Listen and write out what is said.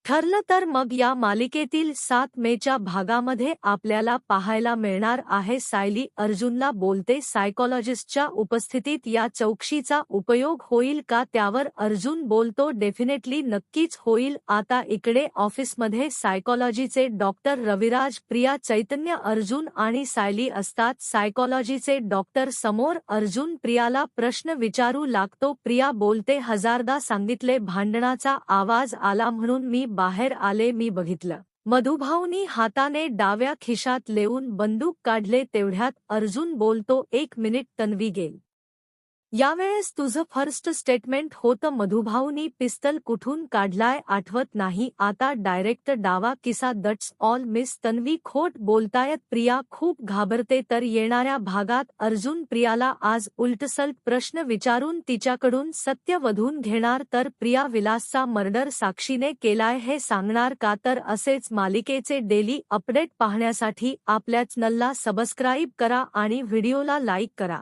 ठरलं तर मग या मालिकेतील 7 मेच्या भागामध्ये आपल्याला पाहायला मिळणार आहे सायली अर्जुनला बोलते सायकॉलॉजिस्टच्या उपस्थितीत या चौकशीचा उपयोग होईल का त्यावर अर्जुन बोलतो डेफिनेटली नक्कीच होईल। आता इकडे ऑफिसमध्ये सायकॉलॉजीचे डॉक्टर रविराज प्रिया चैतन्य अर्जुन आणि सायली असतात। सायकॉलॉजीचे डॉक्टर समोर अर्जुन प्रियाला प्रश्न विचारू लागतो। प्रिया बोलते हजारदा सांगितले भांडणाचा आवाज आला म्हणून मी बाहेर आले मी बघितलं। मधुभाऊनी हाताने डाव्या खिशात लेऊन बंदूक काढले तेवढ्यात अर्जुन बोलतो एक मिनिट तन्वी गेल। यावेळेस तुझं फर्स्ट स्टेटमेंट होतं मधुभाऊनी पिस्तल कुठून काढलाय आठवत नाही आता डायरेक्ट डावा किसा दट्स ऑल मिस तन्वी खोट बोलतायत प्रिया खूप घाबरते तर येणाऱ्या भागात अर्जुन प्रियाला आज उलटसलट प्रश्न विचारून तिच्याकडून सत्य वधून घेणार तर प्रिया विलासचा मर्डर साक्षीने केलाय हे सांगणार का तर असेच मालिकेचे डेली अपडेट पाहण्यासाठी आपल्या चॅनलला सबस्क्राईब करा आणि व्हिडिओला लाईक करा।